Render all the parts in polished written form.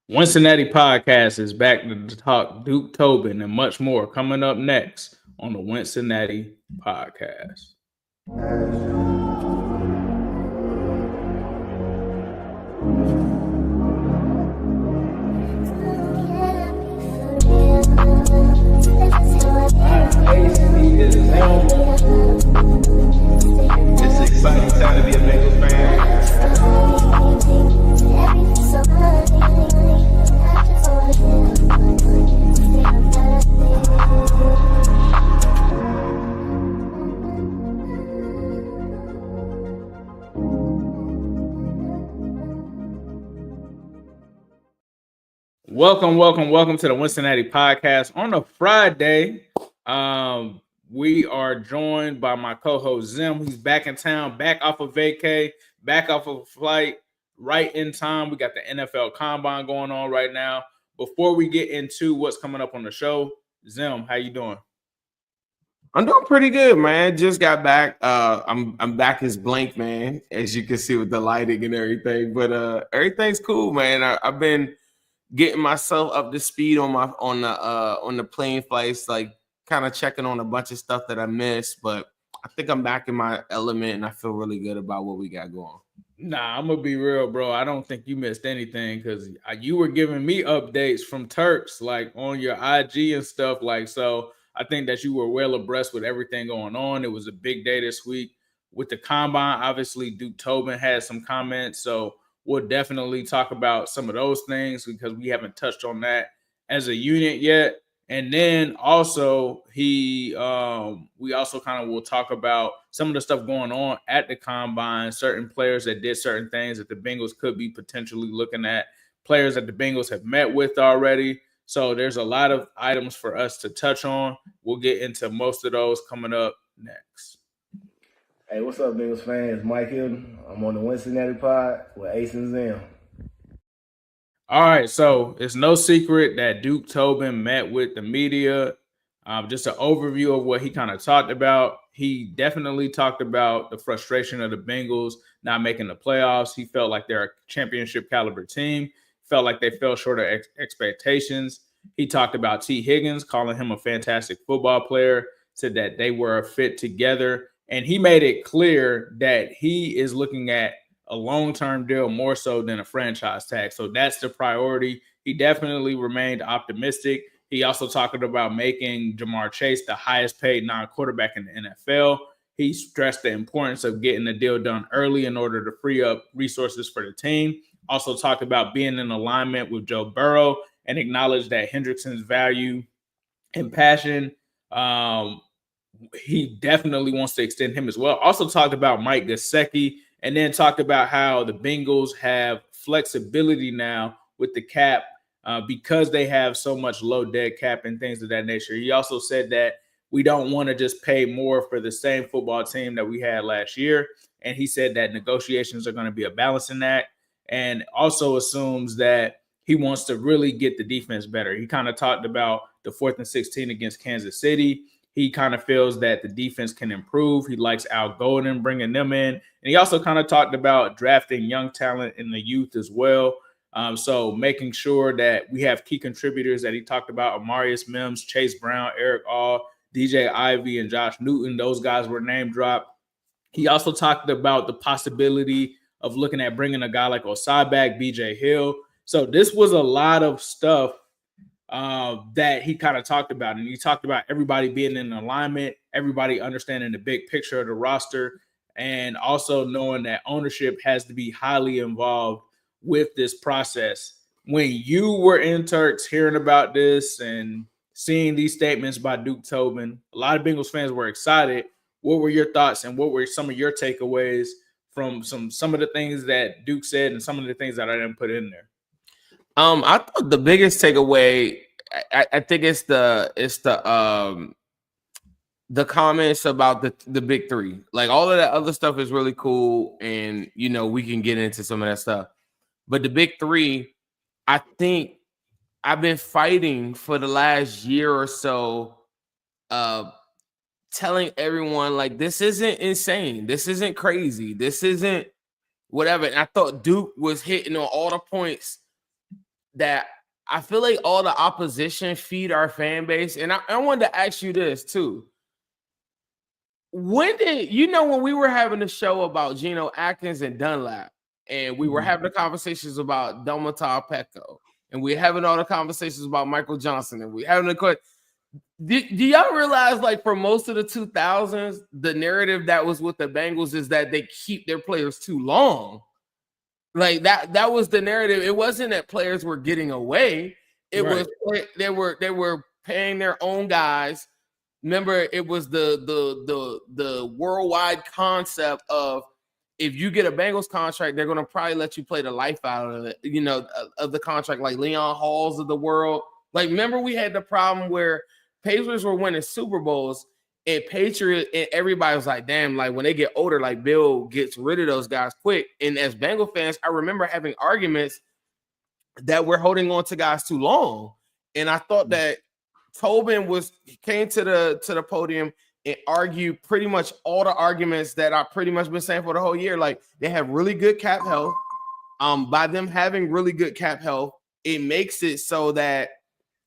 Wincinnati Podcast is back to talk Duke Tobin and much more coming up next on the Wincinnati Podcast. It's an exciting time to be a Bengals fan. Welcome to the Wincinnati Podcast on a Friday. We are joined by my co-host Zim. He's back in town, back off of vacay, back off of a flight, right in time. We got the NFL Combine going on right now. Before we get into what's coming up on the show, Zim, how you doing? I'm doing pretty good, man. Just got back. I'm back as blank, man, as you can see with the lighting and everything. But everything's cool, man. I've been getting myself up to speed on the plane flights, like kind of checking on a bunch of stuff that I missed. But I think I'm back in my element, and I feel really good about what we got going. Nah, I'm gonna be real, bro. I don't think you missed anything because you were giving me updates from Turks, like on your IG and stuff. Like, so I think that you were well abreast with everything going on. It was a big day this week with the combine. Obviously, Duke Tobin had some comments, so we'll definitely talk about some of those things because we haven't touched on that as a unit yet. And then also we also kind of will talk about some of the stuff going on at the combine, certain players that did certain things that the Bengals could be potentially looking at, players that the Bengals have met with already. So there's a lot of items for us to touch on. We'll get into most of those coming up next. Hey, what's up, Bengals fans? Mike Hilton. I'm on the Wincinnati Pod with Ace and Zim. All right, so it's no secret that Duke Tobin met with the media. Just an overview of what he kind of talked about. He definitely talked about the frustration of the Bengals not making the playoffs. He felt like they're a championship caliber team. Felt like they fell short of expectations. He talked about T. Higgins, calling him a fantastic football player, said that they were a fit together. And he made it clear that he is looking at a long-term deal more so than a franchise tag. So that's the priority. He definitely remained optimistic. He also talked about making Jamar Chase the highest paid non-quarterback in the NFL. He stressed the importance of getting the deal done early in order to free up resources for the team. Also talked about being in alignment with Joe Burrow and acknowledged that Hendrickson's value and passion. He definitely wants to extend him as well. Also talked about Mike Gesicki, and then talked about how the Bengals have flexibility now with the cap because they have so much low dead cap and things of that nature. He also said that we don't want to just pay more for the same football team that we had last year. And he said that negotiations are going to be a balancing act, and also assumes that he wants to really get the defense better. He kind of talked about the 4th and 16 against Kansas City. He kind of feels that the defense can improve. He likes Al Golden bringing them in. And he also kind of talked about drafting young talent in the youth as well. So making sure that we have key contributors that he talked about, Amarius Mims, Chase Brown, Eric All, DJ Ivy, and Josh Newton. Those guys were name dropped. He also talked about the possibility of looking at bringing a guy like Osai back, BJ Hill. So this was a lot of stuff that he kind of talked about. And he talked about everybody being in alignment, everybody understanding the big picture of the roster, and also knowing that ownership has to be highly involved with this process. When you were in Turks hearing about this and seeing these statements by Duke Tobin, a lot of Bengals fans were excited. What were your thoughts and what were some of your takeaways from some of the things that Duke said and some of the things that I didn't put in there? I thought the biggest takeaway, I think it's the comments about the big three. Like all of that other stuff is really cool, and we can get into some of that stuff. But the big three, I think I've been fighting for the last year or so, telling everyone like this isn't insane, this isn't crazy, this isn't whatever. And I thought Duke was hitting on all the points that I feel like all the opposition feed our fan base. And I wanted to ask you this too. When we were having a show about Geno Atkins and Dunlap, and we were having the conversations about Domata Pecco, and we're having all the conversations about Michael Johnson, and we're having the do y'all realize, like, for most of the 2000s, the narrative that was with the Bengals is that they keep their players too long? Like that was the narrative. It wasn't that players were getting away. It was they were paying their own guys. Remember, it was the worldwide concept of, if you get a Bengals contract, they're going to probably let you play the life out of it, of the contract, like Leon Halls of the world. Like, remember, we had the problem where Pacers were winning Super Bowls, and Patriots, and everybody was like, damn, like, when they get older, like, Bill gets rid of those guys quick. And as Bengal fans, I remember having arguments that we're holding on to guys too long. And I thought that Tobin came to the podium and argued pretty much all the arguments that I've pretty much been saying for the whole year. Like, they have really good cap health. By them having really good cap health, it makes it so that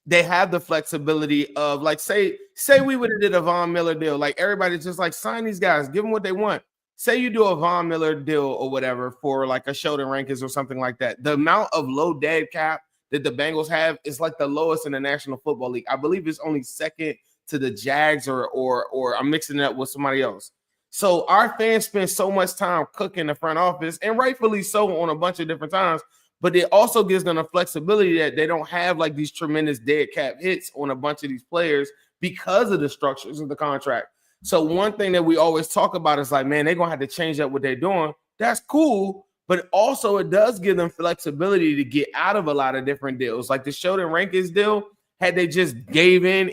they have the flexibility of, like, say we would have did a Von Miller deal. Like, everybody's just like, sign these guys, give them what they want. Say you do a Von Miller deal or whatever for like a Sheldon Rankins or something like that. The amount of low dead cap that the Bengals have is like the lowest in the National Football League. I believe it's only second to the Jags or I'm mixing it up with somebody else. So our fans spend so much time cooking the front office, and rightfully so, on a bunch of different times. But it also gives them a flexibility that they don't have, like, these tremendous dead cap hits on a bunch of these players because of the structures of the contract. So one thing that we always talk about is, like, man, they're going to have to change up what they're doing. That's cool. But also it does give them flexibility to get out of a lot of different deals. Like the Sheldon Rankins deal, had they just gave in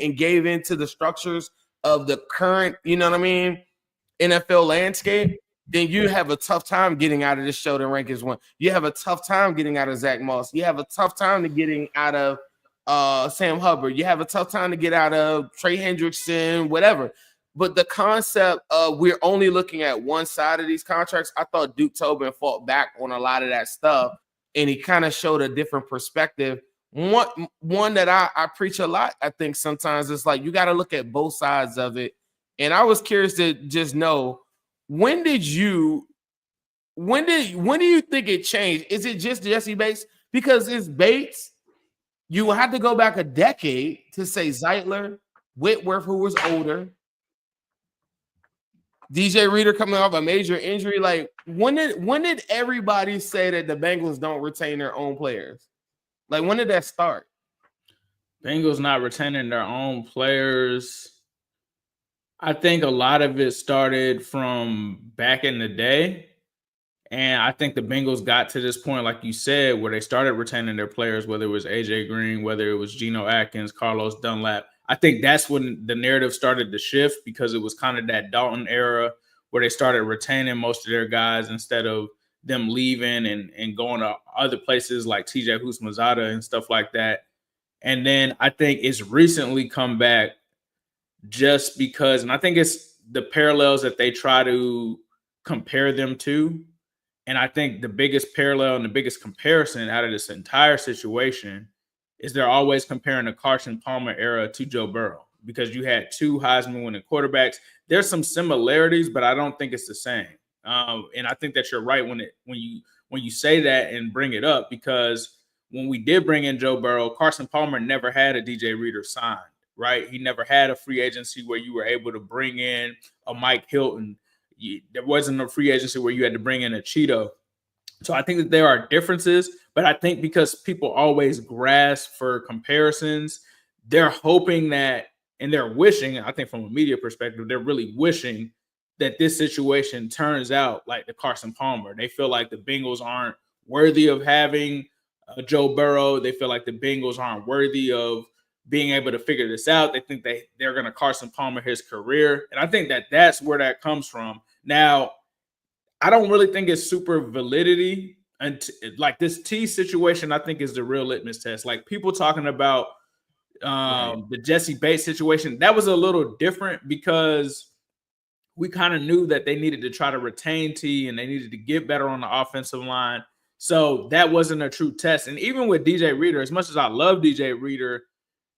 to the structures of the current, NFL landscape, then you have a tough time getting out of this Sheldon Rankins one. You have a tough time getting out of Zach Moss. You have a tough time to getting out of Sam Hubbard. You have a tough time to get out of Trey Hendrickson, whatever. But the concept of we're only looking at one side of these contracts, I thought Duke Tobin fought back on a lot of that stuff, and he kind of showed a different perspective. One that I preach a lot, I think sometimes it's like you got to look at both sides of it. And I was curious to just know, when do you think it changed? Is it just Jesse Bates? Because it's Bates, you have to go back a decade to say Zeitler, Whitworth, who was older, DJ Reader coming off a major injury. Like, when did everybody say that the Bengals don't retain their own players? Like, when did that start? Bengals not retaining their own players. I think a lot of it started from back in the day. And I think the Bengals got to this point, like you said, where they started retaining their players, whether it was AJ Green, whether it was Geno Atkins, Carlos Dunlap. I think that's when the narrative started to shift, because it was kind of that Dalton era where they started retaining most of their guys instead of them leaving and going to other places like TJ Houshmandzadeh and stuff like that. And then I think it's recently come back just because, and I think it's the parallels that they try to compare them to. And I think the biggest parallel and the biggest comparison out of this entire situation is they're always comparing the Carson Palmer era to Joe Burrow, because you had two Heisman winning quarterbacks. There's some similarities, but I don't think it's the same. And I think that you're right when you say that and bring it up, because when we did bring in Joe Burrow, Carson Palmer never had a DJ Reader signed, right? He never had a free agency where you were able to bring in a Mike Hilton. There wasn't a free agency where you had to bring in a Cheeto. So I think that there are differences, but I think because people always grasp for comparisons, they're hoping that, and they're wishing, I think from a media perspective, they're really wishing that this situation turns out like the Carson Palmer. They feel like the Bengals aren't worthy of having Joe Burrow. They feel like the Bengals aren't worthy of being able to figure this out. They think they're going to Carson Palmer his career. And I think that that's where that comes from. Now, I don't really think it's super validity. And like this T situation, I think is the real litmus test. Like people talking about the Jesse Bates situation, that was a little different because we kind of knew that they needed to try to retain T and they needed to get better on the offensive line. So that wasn't a true test. And even with DJ Reader, as much as I love DJ Reader,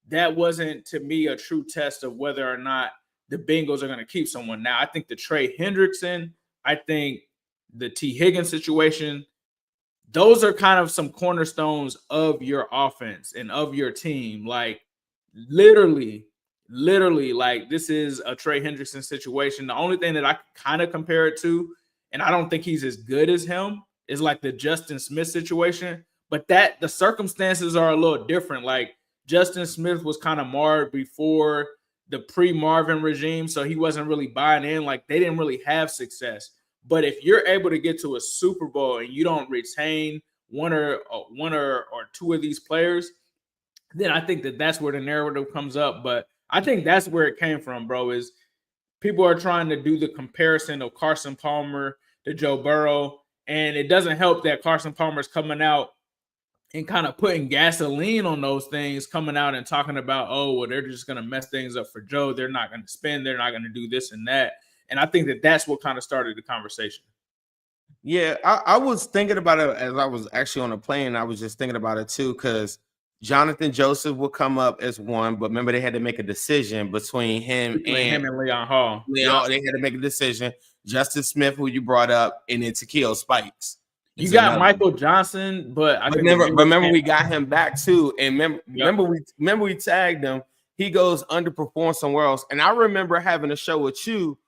that wasn't to me a true test of whether or not the Bengals are going to keep someone. Now, I think the Trey Hendrickson, I think the T. Higgins situation, those are kind of some cornerstones of your offense and of your team. Like literally, like this is a Trey Hendrickson situation. The only thing that I kind of compare it to, and I don't think he's as good as him, is like the Justin Smith situation. But that the circumstances are a little different. Like Justin Smith was kind of marred before the pre-Marvin regime, so he wasn't really buying in. Like they didn't really have success. But if you're able to get to a Super Bowl and you don't retain one or two of these players, then I think that that's where the narrative comes up. But I think that's where it came from, bro, is people are trying to do the comparison of Carson Palmer to Joe Burrow. And it doesn't help that Carson Palmer's coming out and kind of putting gasoline on those things, coming out and talking about, oh, well, they're just going to mess things up for Joe. They're not going to spend. They're not going to do this and that. And I think that that's what kind of started the conversation. Yeah, I was thinking about it as I was actually on a plane. I was just thinking about it too, because Jonathan Joseph will come up as one, but remember they had to make a decision between him and Leon Hall. They had to make a decision. Justin Smith, who you brought up, and then Takeo Spikes. You got Michael Johnson, but I remember we got him back too. And remember we tagged him. He goes underperform somewhere else. And I remember having a show with you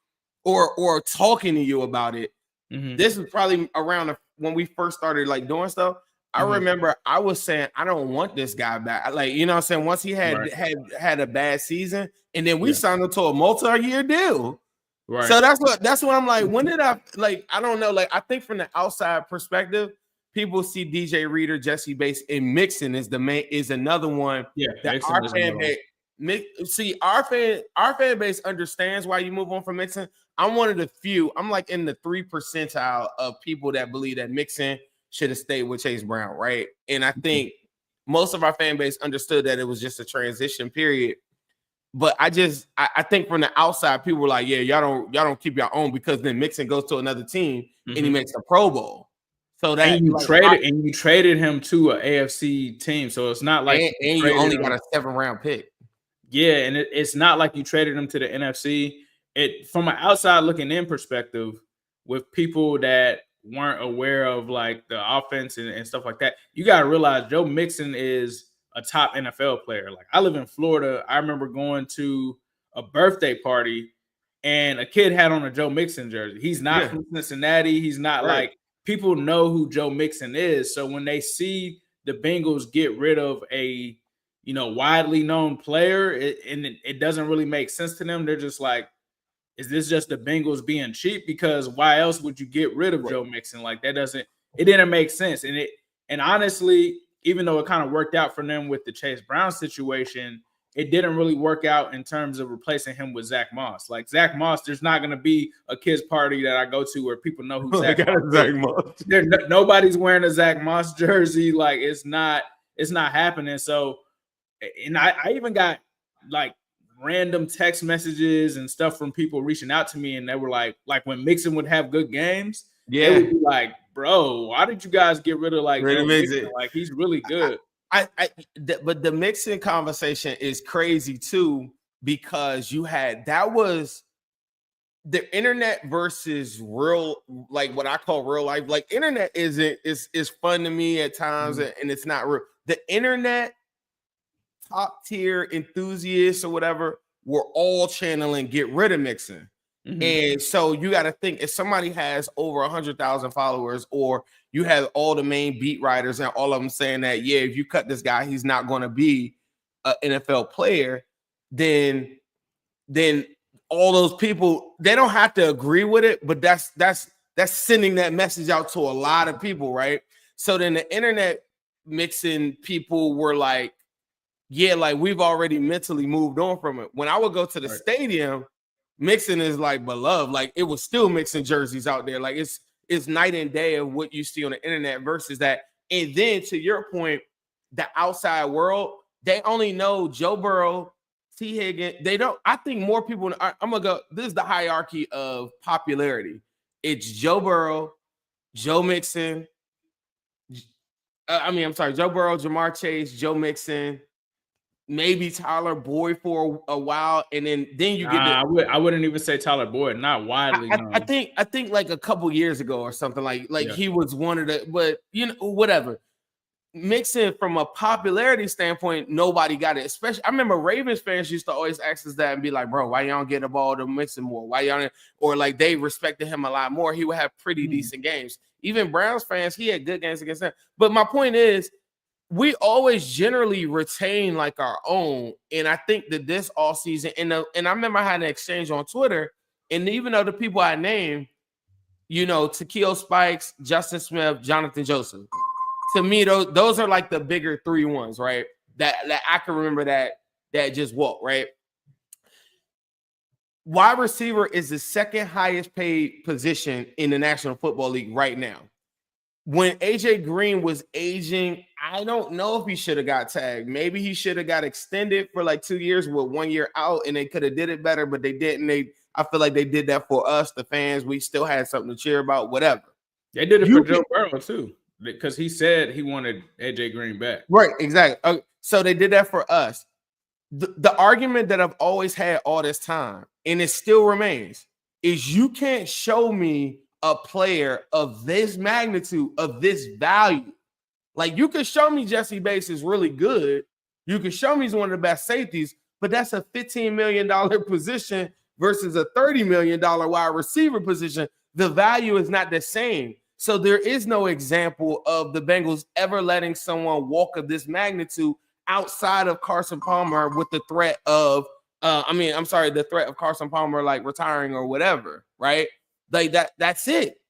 or talking to you about it. Mm-hmm. This is probably around when we first started like doing stuff. I remember I was saying I don't want this guy back. Like, you know what I'm saying? Once he had a bad season, and then we signed him to a multi-year deal. Right. So that's what I'm like. When did I I don't know. Like, I think from the outside perspective, people see DJ Reader, Jesse Bates, and Mixon is another one. Yeah, that our fan base. Our fan base understands why you move on from Mixon. I'm one of the few. I'm like in the 3 percentile of people that believe that Mixon should have stayed with Chase Brown, right? And I think most of our fan base understood that it was just a transition period. But I think from the outside, people were like, yeah, y'all don't keep your own, because then Mixon goes to another team and he makes a Pro Bowl. So that you traded him to an AFC team. So it's not like you only got a 7th-round pick. Yeah, and it's not like you traded him to the NFC. It from an outside looking in perspective, with people that weren't aware of like the offense and stuff like that, you got to realize Joe Mixon is a top NFL player. Like, I live in Florida. I remember going to a birthday party and a kid had on a Joe Mixon jersey. He's not from Cincinnati. He's not like, people know who Joe Mixon is. So when they see the Bengals get rid of a, widely known player, it doesn't really make sense to them. They're just like, is this just the Bengals being cheap? Because why else would you get rid of Joe Mixon? Like, it didn't make sense. And honestly, even though it kind of worked out for them with the Chase Brown situation, it didn't really work out in terms of replacing him with Zach Moss. Like, Zach Moss, there's not going to be a kids party that I go to where people know who Zach Moss is. Nobody's wearing a Zach Moss jersey. Like, it's not happening. So, and I even got like random text messages and stuff from people reaching out to me, and they were like when Mixon would have good games, they would be like, bro, why did you guys get rid of Mixon? Like, he's really good. But the Mixon conversation is crazy too, because that was the internet versus real, like what I call real life. Like, internet is fun to me at times, and it's not real. The internet top tier enthusiasts or whatever were all channeling get rid of Mixon. And so you got to think, if somebody has over 100,000 followers, or you have all the main beat writers and all of them saying that, yeah, if you cut this guy, he's not going to be an NFL player, then all those people, they don't have to agree with it, but that's sending that message out to a lot of people, right? So then the internet Mixon people were like, yeah, like, we've already mentally moved on from it. When I would go to the stadium, Mixon is like beloved. Like, it was still Mixon jerseys out there. Like, it's night and day of what you see on the internet versus that. And then, to your point, the outside world, they only know Joe Burrow, T. Higgins. They don't. I think more people. I'm gonna go. This is the hierarchy of popularity. It's Joe Burrow, Joe Mixon, Joe Burrow, Jamar Chase, Joe Mixon, maybe Tyler Boyd for a while, and then you get. I wouldn't even say Tyler Boyd, not widely known. I think like a couple years ago or something he was one of the, but whatever. Mixon from a popularity standpoint, nobody got it. Especially, I remember Ravens fans used to always ask us that and be like, "Bro, why y'all don't get the ball to Mixon more? Why y'all?" Or like they respected him a lot more. He would have pretty decent games. Even Browns fans, he had good games against them. But my point is, we always generally retain like our own. And I think that this all season, and I remember I had an exchange on Twitter, and even though the people I named, Takeo Spikes, Justin Smith, Jonathan Joseph, to me, those are like the bigger 3 ones, right? That I can remember that just walked, right? Wide receiver is the second highest paid position in the National Football League right now. When AJ Green was aging, I don't know if he should have got tagged. Maybe he should have got extended for like 2 years with 1 year out, and they could have did it better, but they didn't. I feel like they did that for us, the fans. We still had something to cheer about, whatever. They did it for Joe Burrow too, because he said he wanted AJ Green back. Right, exactly. So they did that for us. The argument that I've always had all this time, and it still remains, is you can't show me a player of this magnitude, of this value. Like, you can show me Jesse Bates is really good. You can show me he's one of the best safeties, but that's a $15 million position versus a $30 million wide receiver position. The value is not the same. So there is no example of the Bengals ever letting someone walk of this magnitude outside of Carson Palmer with the threat of, the threat of Carson Palmer like retiring or whatever, right? Like that's it.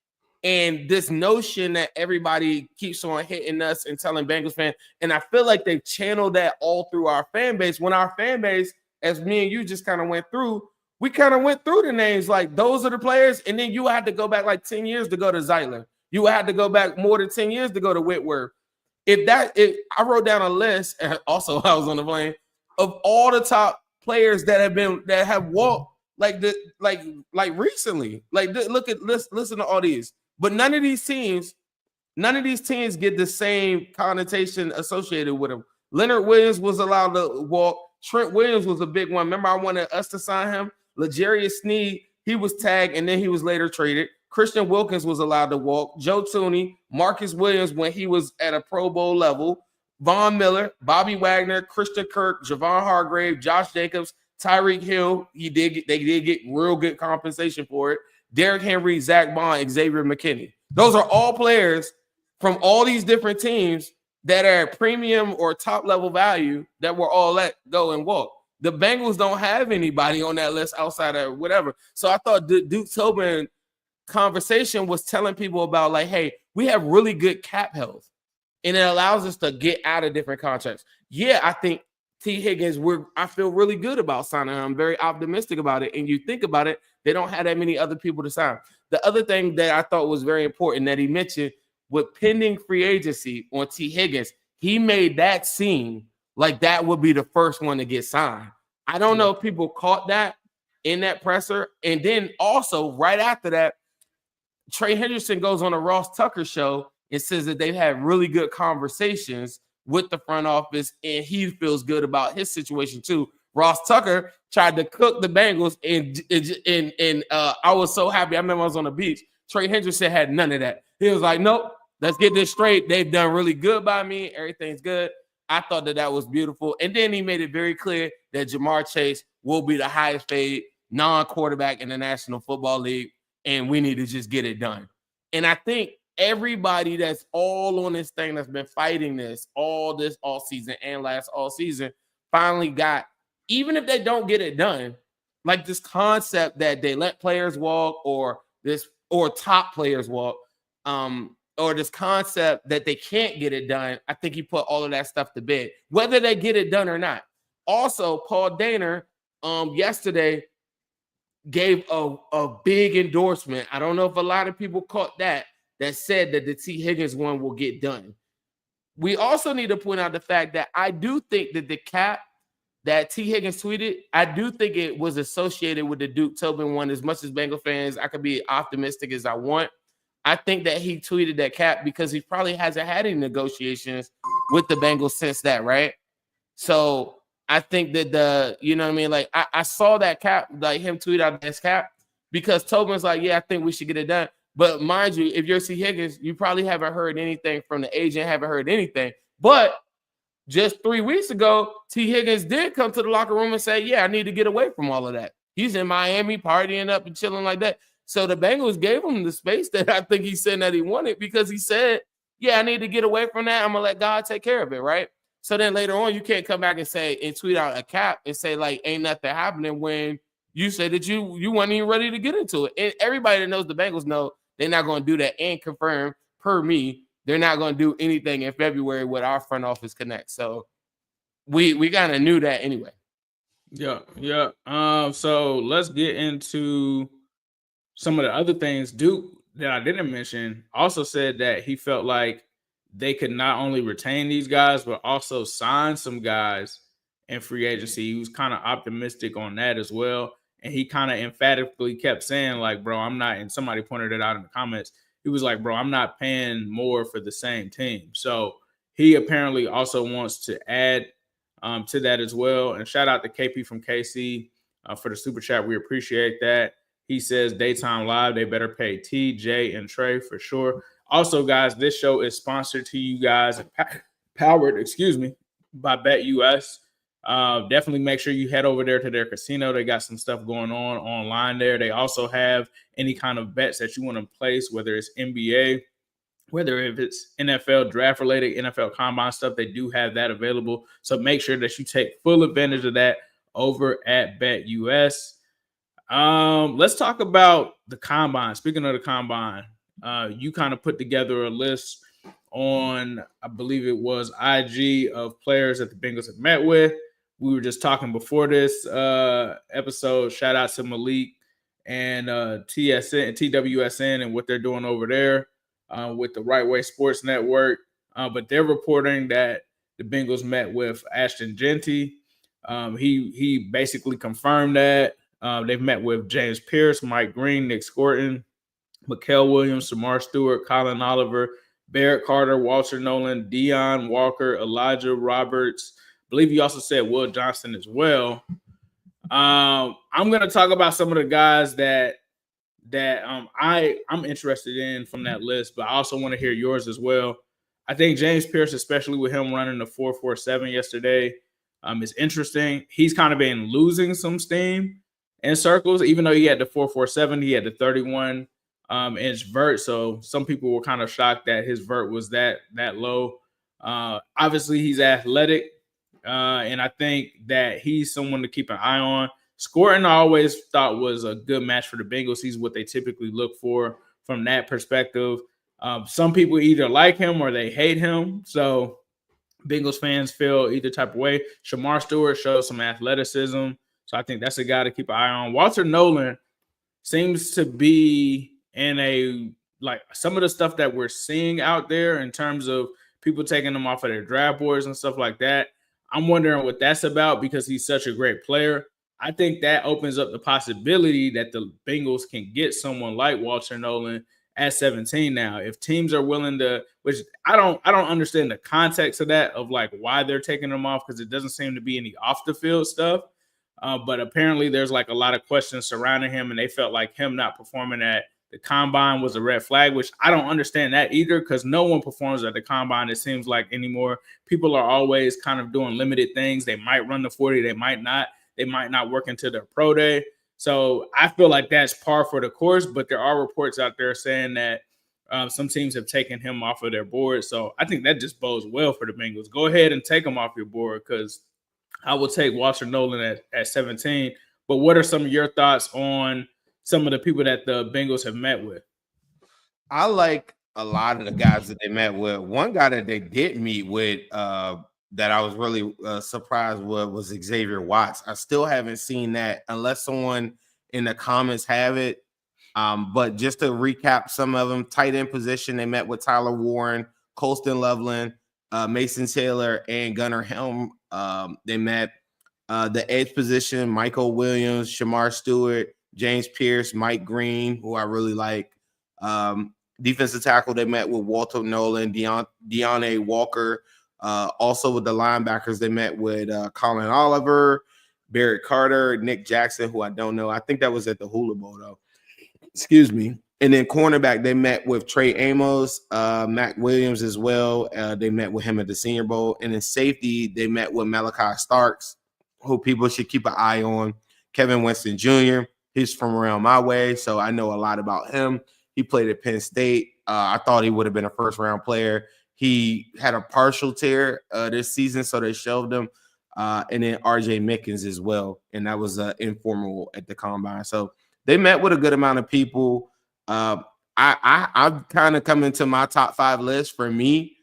And this notion that everybody keeps on hitting us and telling Bengals fans, and I feel like they've channeled that all through our fan base. When our fan base, as me and you just kind of went through, we kind of went through the names like those are the players, and then you had to go back like 10 years to go to Zeitler. You had to go back more than 10 years to go to Whitworth. If I wrote down a list, and also I was on the plane, of all the top players that have walked recently. Listen to all these. But none of these teams get the same connotation associated with them. Leonard Williams was allowed to walk. Trent Williams was a big one. Remember, I wanted us to sign him. L'Jarius Sneed, he was tagged and then he was later traded. Christian Wilkins was allowed to walk. Joe Tooney, Marcus Williams when he was at a Pro Bowl level. Von Miller, Bobby Wagner, Christian Kirk, Javon Hargrave, Josh Jacobs, Tyreek Hill. They did get real good compensation for it. Derrick Henry, Zach Bond, Xavier McKinney. Those are all players from all these different teams that are premium or top level value that were all let go and walk. The Bengals don't have anybody on that list outside of whatever. So I thought the Duke Tobin conversation was telling people about like, hey, we have really good cap health, and it allows us to get out of different contracts. Yeah, I think T. Higgins, I feel really good about signing him. I'm very optimistic about it. And you think about it, they don't have that many other people to sign. The other thing that I thought was very important that he mentioned with pending free agency on T. Higgins, he made that seem like that would be the first one to get signed. I don't know if people caught that in that presser. And then also right after that, Trey Hendrickson goes on a Ross Tucker show and says that they've had really good conversations with the front office, and he feels good about his situation too. Ross Tucker tried to cook the Bengals, and I was so happy. I remember I was on the beach. Trey Hendrickson had none of that. He was like, nope, let's get this straight. They've done really good by me. Everything's good. I thought that was beautiful. And then he made it very clear that Jamar Chase will be the highest paid non-quarterback in the National Football League, and we need to just get it done. And I think everybody that's all on this thing that's been fighting this all season and last all season finally got, even if they don't get it done, like this concept that they let players walk or top players walk, or this concept that they can't get it done. I think he put all of that stuff to bed, whether they get it done or not. Also, Paul Dehner yesterday gave a big endorsement. I don't know if a lot of people caught that said that the T. Higgins one will get done. We also need to point out the fact that I do think that the cap that T. Higgins tweeted, I do think it was associated with the Duke Tobin one. As much as Bengal fans, I could be optimistic as I want. I think that he tweeted that cap because he probably hasn't had any negotiations with the Bengals since that, right? So I think that you know what I mean? Like I saw that cap, like him tweet out his cap because Tobin's like, yeah, I think we should get it done. But mind you, if you're C. Higgins, you probably haven't heard anything from the agent, haven't heard anything. But just 3 weeks ago, T. Higgins did come to the locker room and say, yeah, I need to get away from all of that. He's in Miami partying up and chilling like that. So the Bengals gave him the space that I think he said that he wanted because he said, yeah, I need to get away from that. I'm going to let God take care of it, right? So then later on, you can't come back and say and tweet out a cap and say, like, ain't nothing happening when you say that you weren't even ready to get into it. And everybody that knows the Bengals know they're not going to do that and confirm, per me, they're not going to do anything in February with our front office connect. So we kind of knew that anyway. Yeah. So let's get into some of the other things. Duke, that I didn't mention, also said that he felt like they could not only retain these guys, but also sign some guys in free agency. He was kind of optimistic on that as well. And he kind of emphatically kept saying, like, bro, I'm not, and somebody pointed it out in the comments. He was like, bro, I'm not paying more for the same team. So he apparently also wants to add to that as well. And shout out to KP from KC for the super chat. We appreciate that. He says daytime live, they better pay T, J, and Trey for sure. Also, guys, this show is sponsored to you guys, powered, by BETUS. Definitely make sure you head over there to their casino. They got some stuff going on online there. They also have any kind of bets that you want to place, whether it's NBA, whether if it's NFL draft related, NFL combine stuff, they do have that available. So make sure that you take full advantage of that over at BETUS. Let's talk about the combine. Speaking of the combine, you kind of put together a list on, I believe it was IG, of players that the Bengals have met with. We were just talking before this episode. Shout out to Malik and TWSN and what they're doing over there with the Right Way Sports Network. But they're reporting that the Bengals met with Ashton Genty. He basically confirmed that. They've met with James Pierce, Mike Green, Nick Scorton, Mikael Williams, Samar Stewart, Colin Oliver, Barrett Carter, Walter Nolan, Deion Walker, Elijah Roberts. I believe you also said Will Johnson as well. I'm going to talk about some of the guys that I'm interested in from that list, but I also want to hear yours as well. I think James Pierce, especially with him running the 4.47 yesterday, is interesting. He's kind of been losing some steam in circles, even though he had the 4.47, he had the 31 inch vert. So some people were kind of shocked that his vert was that low. Obviously, he's athletic, and I think that he's someone to keep an eye on. Scorton I always thought was a good match for the Bengals. He's what they typically look for from that perspective. Some people either like him or they hate him. So Bengals fans feel either type of way. Shamar Stewart shows some athleticism. So I think that's a guy to keep an eye on. Walter Nolan seems to be in some of the stuff that we're seeing out there in terms of people taking him off of their draft boards and stuff like that. I'm wondering what that's about because he's such a great player. I think that opens up the possibility that the Bengals can get someone like Walter Nolan at 17 now. If teams are willing to, which I don't understand the context of that, of like why they're taking him off, because it doesn't seem to be any off the field stuff. But apparently there's like a lot of questions surrounding him, and they felt like him not performing at the combine was a red flag, which I don't understand that either, because no one performs at the combine, it seems like, anymore. People are always kind of doing limited things. They might run the 40, they might not. They might not work into their pro day. So I feel like that's par for the course, but there are reports out there saying that some teams have taken him off of their board. So I think that just bodes well for the Bengals. Go ahead and take him off your board, because I will take Walter Nolan at 17. But what are some of your thoughts on some of the people that the Bengals have met with? I like a lot of the guys that they met with. One guy that they did meet with that I was really surprised with was Xavier Watts. I still haven't seen that unless someone in the comments have it. But just to recap some of them, tight end position, they met with Tyler Warren, Colston Loveland, Mason Taylor, and Gunnar Helm. They met the edge position, Michael Williams, Shamar Stewart, James Pierce, Mike Green, who I really like. Defensive tackle, they met with Walter Nolan, Deontay Walker. Also with the linebackers, they met with Colin Oliver, Barrett Carter, Nick Jackson, who I don't know. I think that was at the Hula Bowl, though. Excuse me. And then cornerback, they met with Trey Amos, Mac Williams as well. They met with him at the Senior Bowl. And in safety, they met with Malachi Starks, who people should keep an eye on. Kevin Winston Jr., he's from around my way, so I know a lot about him. He played at Penn State. I thought he would have been a first-round player. He had a partial tear this season, so they shelved him. And then R.J. Mickens as well, and that was informal at the Combine. So they met with a good amount of people. I've kind of come into my top 5 list for me,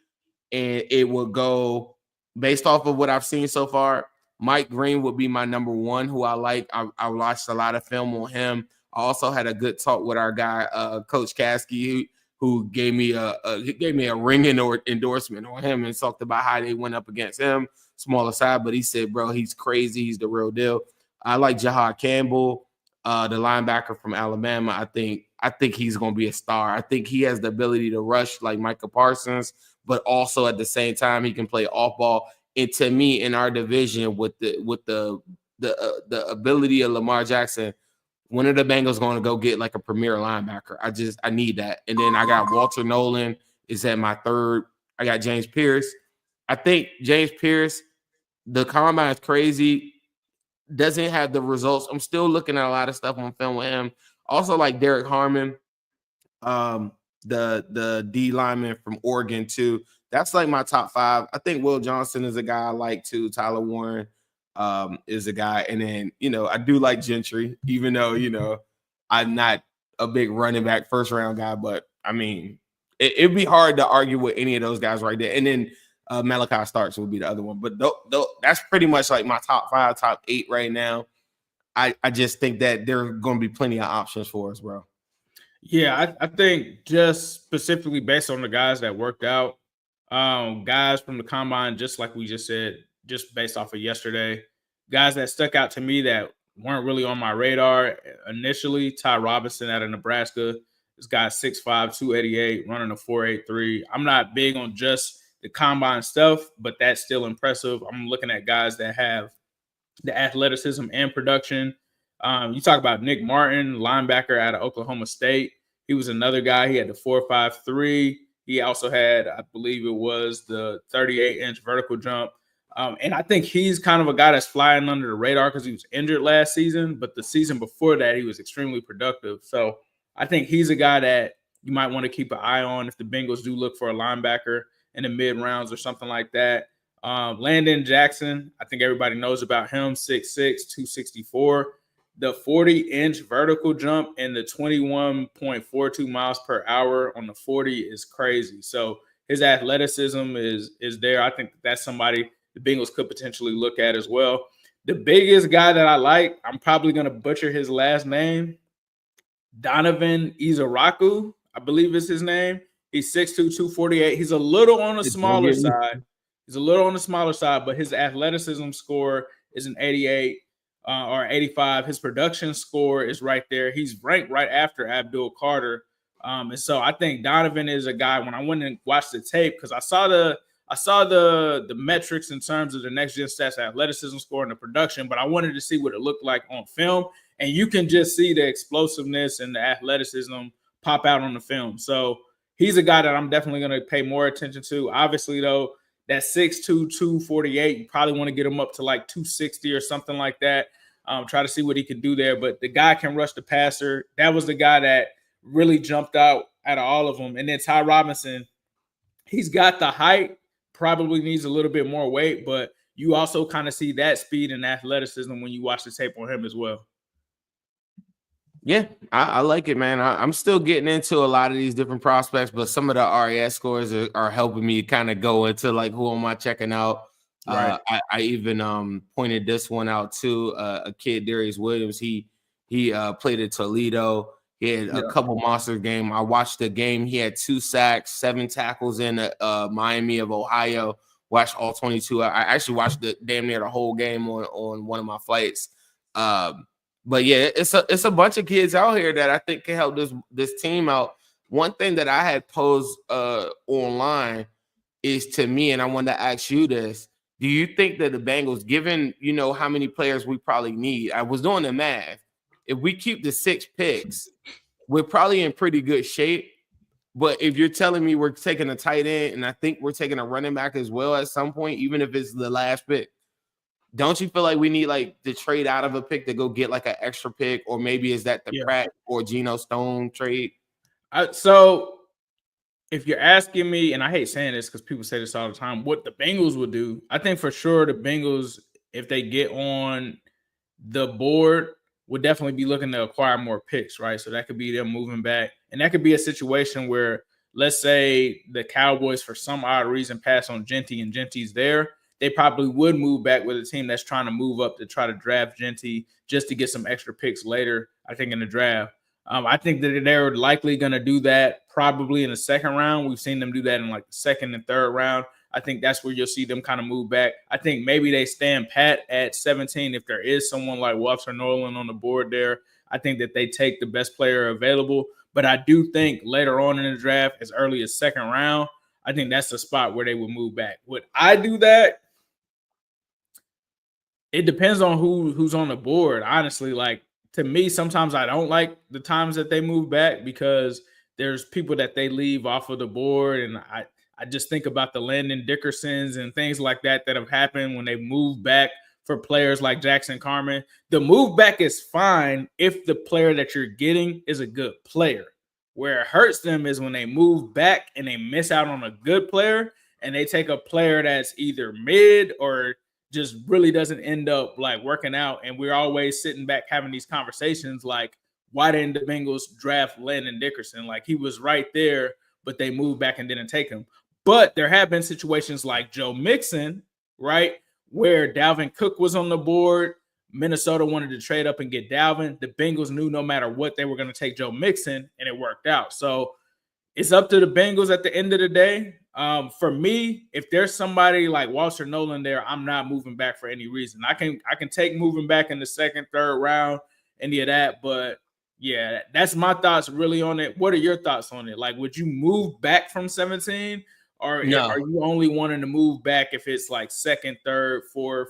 and it will go based off of what I've seen so far. Mike Green would be my number 1, who I like. I watched a lot of film on him. I also had a good talk with our guy, Coach Caskey, who gave me a ringing endorsement on him and talked about how they went up against him, smaller side. But he said, bro, he's crazy. He's the real deal. I like Jihaad Campbell, the linebacker from Alabama. I think he's going to be a star. I think he has the ability to rush like Micah Parsons, but also at the same time he can play off ball. And to me, in our division, with the ability of Lamar Jackson, when are the Bengals going to go get like a premier linebacker? I need that. And then I got Walter Nolan is at my 3rd. I got James Pierce. I think James Pierce, the Combine is crazy. Doesn't have the results. I'm still looking at a lot of stuff on film with him. Also like Derek Harmon, the D lineman from Oregon too. That's like my top 5. I think Will Johnson is a guy I like too. Tyler Warren is a guy. And then, I do like Gentry, even though, I'm not a big running back first round guy, but I mean, it'd be hard to argue with any of those guys right there. And then Malachi Starks would be the other one. But that's pretty much like my top 5, top 8 right now. I just think that there are going to be plenty of options for us, bro. Yeah, I think just specifically based on the guys that worked out, guys from the Combine, just like we just said, just based off of yesterday, guys that stuck out to me that weren't really on my radar initially. Ty Robinson out of Nebraska. This guy's 6'5", 288, running a 4.83. I'm not big on just the Combine stuff, but that's still impressive. I'm looking at guys that have the athleticism and production. You talk about Nick Martin, linebacker out of Oklahoma State. He was another guy. He had the 4.53. He also had, I believe it was the 38-inch vertical jump. And I think he's kind of a guy that's flying under the radar because he was injured last season. But the season before that, he was extremely productive. So I think he's a guy that you might want to keep an eye on if the Bengals do look for a linebacker in the mid rounds or something like that. Landon Jackson, I think everybody knows about him, 6'6", 264. The 40-inch vertical jump and the 21.42 miles per hour on the 40 is crazy. So his athleticism is there. I think that's somebody the Bengals could potentially look at as well. The biggest guy that I like, I'm probably going to butcher his last name, Donovan Izaraku, I believe is his name. He's 6'2", 248. He's a little on the smaller side. But his athleticism score is an 88 or 85. His production score is right there. He's ranked right after Abdul Carter. And so I think Donovan is a guy, when I went and watched the tape, because I saw the metrics in terms of the next gen stats, athleticism score and the production, but I wanted to see what it looked like on film. And you can just see the explosiveness and the athleticism pop out on the film. So he's a guy that I'm definitely going to pay more attention to. Obviously, though, that 6'2", 248, you probably want to get him up to like 260 or something like that. Try to see what he can do there. But the guy can rush the passer. That was the guy that really jumped out of all of them. And then Ty Robinson, he's got the height, probably needs a little bit more weight, but you also kind of see that speed and athleticism when you watch the tape on him as well. Yeah, I like it, man. I'm still getting into a lot of these different prospects, but some of the RAS scores are helping me kind of go into like who am I checking out. Right. I even pointed this one out too. A kid, Darius Williams. He played at Toledo. He had a couple monster game. I watched the game. He had 2 sacks, 7 tackles in Miami of Ohio. Watched all 22. I actually watched damn near the whole game on one of my flights. But yeah, it's a bunch of kids out here that I think can help this team out. one thing that I had posed online is to me, and I wanted to ask you this. Do you think that the Bengals, given, how many players we probably need, I was doing the math. If we keep the 6 picks, we're probably in pretty good shape. But if you're telling me we're taking a tight end, and I think we're taking a running back as well at some point, even if it's the last pick, don't you feel like we need to trade out of a pick to go get an extra pick? Or maybe is that the Pratt or Geno Stone trade? So if you're asking me, and I hate saying this because people say this all the time, what the Bengals would do, I think for sure the Bengals, if they get on the board, would definitely be looking to acquire more picks, right? So that could be them moving back. And that could be a situation where, let's say the Cowboys, for some odd reason, pass on Genty and Genty's there. They probably would move back with a team that's trying to move up to try to draft Genty just to get some extra picks later, I think, in the draft. I think that they're likely going to do that probably in the second round. We've seen them do that in the second and third round. I think that's where you'll see them kind of move back. I think maybe they stand pat at 17 if there is someone like Walter Nolan on the board there. I think that they take the best player available. But I do think later on in the draft, as early as second round, I think that's the spot where they would move back. Would I do that? It depends on who's on the board. Honestly, to me, sometimes I don't like the times that they move back because there's people that they leave off of the board. And I just think about the Landon Dickersons and things like that have happened when they move back for players like Jackson Carman. The move back is fine if the player that you're getting is a good player. Where it hurts them is when they move back and they miss out on a good player and they take a player that's either mid or just really doesn't end up working out. And we're always sitting back having these conversations why didn't the Bengals draft Landon Dickerson? He was right there, but they moved back and didn't take him. But there have been situations like Joe Mixon, right, where Dalvin Cook was on the board. Minnesota wanted to trade up and get Dalvin. The Bengals knew no matter what, they were going to take Joe Mixon, and it worked out. So it's up to the Bengals at the end of the day. For me, if there's somebody like Walter Nolan there, I'm not moving back for any reason. I can take moving back in the second, third round, any of that. But yeah, that's my thoughts really on it. What are your thoughts on it? Would you move back from 17? Or No. Are you only wanting to move back if it's second, third, fourth?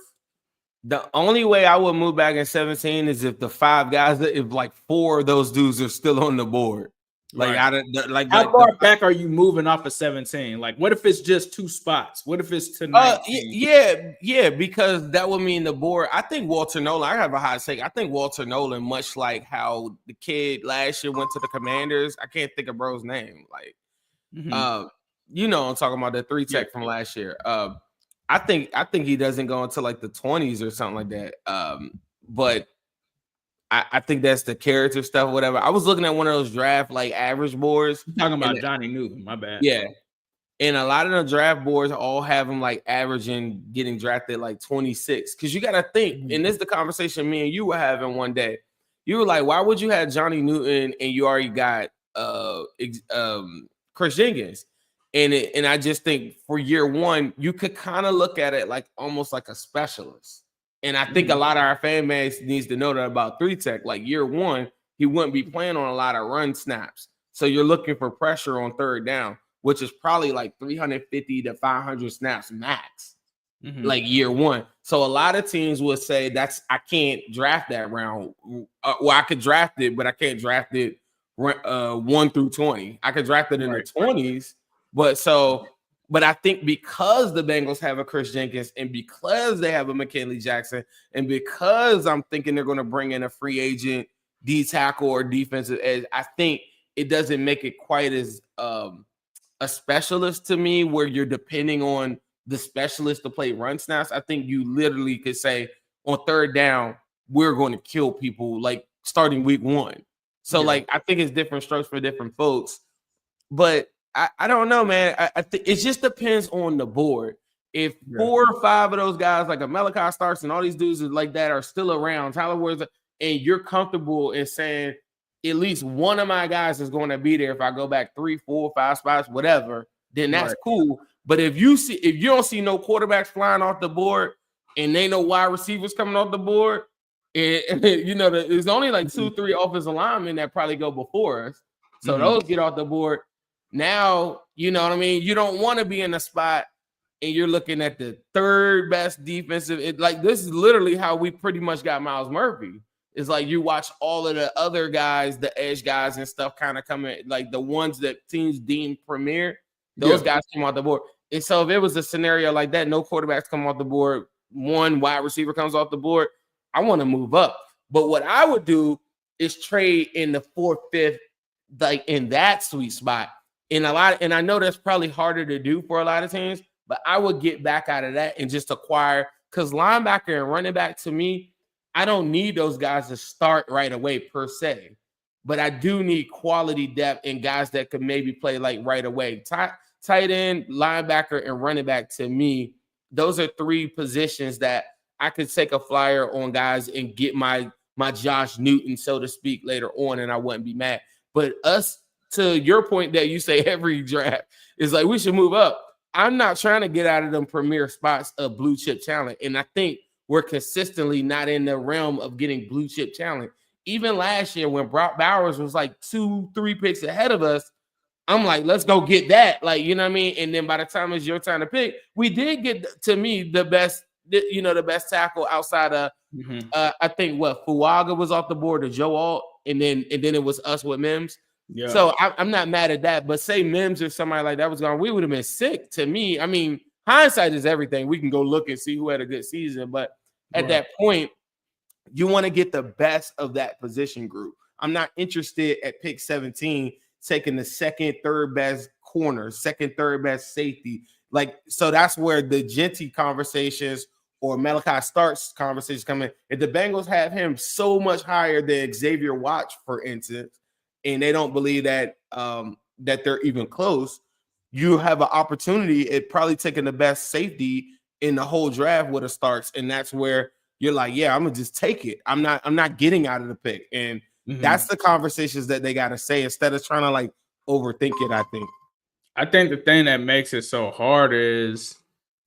The only way I would move back in 17 is if the 5 guys, if 4 of those dudes are still on the board. How far back are you moving off of 17? What if it's just 2 spots? What if it's to 19? Yeah, because that would mean the board. I think Walter Nolan, I have a hot take. I think Walter Nolan, much like how the kid last year went to the Commanders. I can't think of bro's name. I'm talking about the 3 tech from last year. I think he doesn't go until the 20s or something like that. But I think that's the character stuff, whatever. I was looking at one of those draft average boards. You're talking about Johnny Newton, my bad. Yeah. And a lot of the draft boards all have him averaging getting drafted 26. Because you got to think, and this is the conversation me and you were having one day. You were like, why would you have Johnny Newton and you already got Chris Jenkins? And I just think for year one, you could kind of look at it almost like a specialist. And I think a lot of our fan base needs to know that about 3 tech. Year one, he wouldn't be playing on a lot of run snaps. So you're looking for pressure on third down, which is probably 350 to 500 snaps max, year one. So a lot of teams would say I can't draft that round. I could draft it, but I can't draft it 1 through 20. I could draft it in the 20s. But I think because the Bengals have a Chris Jenkins and because they have a McKinley Jackson and because I'm thinking they're going to bring in a free agent D-tackle or defensive edge, I think it doesn't make it quite as a specialist to me where you're depending on the specialist to play run snaps. I think you literally could say on third down, we're going to kill people starting week 1. So I think it's different strokes for different folks. But I don't know, man. I think it just depends on the board. If 4 or 5 of those guys, like a Malachi Starks and all these dudes that are still around, Tyler Woods, and you're comfortable in saying at least one of my guys is going to be there if I go back 3, 4, 5 spots, whatever, then that's cool. But if you don't see no quarterbacks flying off the board and they no wide receivers coming off the board, there's only 2, 3 offensive linemen that probably go before us. So those get off the board. Now, you know what I mean? You don't want to be in a spot and you're looking at the third best defensive. Like, this is literally how we pretty much got Myles Murphy. It's like you watch all of the other guys, the edge guys and stuff kind of coming, like the ones that teams deem premier, those guys come off the board. And so if it was a scenario like that, no quarterbacks come off the board, one wide receiver comes off the board, I want to move up. But what I would do is trade in the 4th, 5th, like in that sweet spot. And I know that's probably harder to do for a lot of teams, but I would get back out of that and just acquire, because linebacker and running back, to me, I don't need those guys to start right away per se, but I do need quality depth and guys that could maybe play like right away. Tight end, linebacker, and running back, to me, those are 3 positions that I could take a flyer on guys and get my Josh Newton, so to speak, later on, and I wouldn't be mad. But us, to your point that you say every draft is like we should move up. I'm not trying to get out of them premier spots of blue chip talent, and I think we're consistently not in the realm of getting blue chip talent. Even last year when Brock Bowers was like 2-3 picks ahead of us, I'm like, let's go get that. Like, you know what I mean? And then by the time it's your time to pick, we did get, to me, the best tackle outside of, I think Fuaga was off the board, or Joe Alt, and then it was us with Mims. Yeah. So I'm not mad at that. But say Mims or somebody like that was gone, we would have been sick. To me, I mean, hindsight is everything. We can go look and see who had a good season. But at that point, you want to get the best of that position group. I'm not interested at pick 17 taking the 2nd, 3rd best corner, 2nd, 3rd best safety. Like, so that's where the Genty conversations or Malachi Starks conversations come in. If the Bengals have him so much higher than Xavier Watts, for instance, and they don't believe that that they're even close, you have an opportunity at probably taking the best safety in the whole draft with a Starks, and that's where you're like, yeah, I'm gonna just take it. I'm not getting out of the pick, and that's the conversations that they got to say instead of trying to like overthink it. I think the thing that makes it so hard is,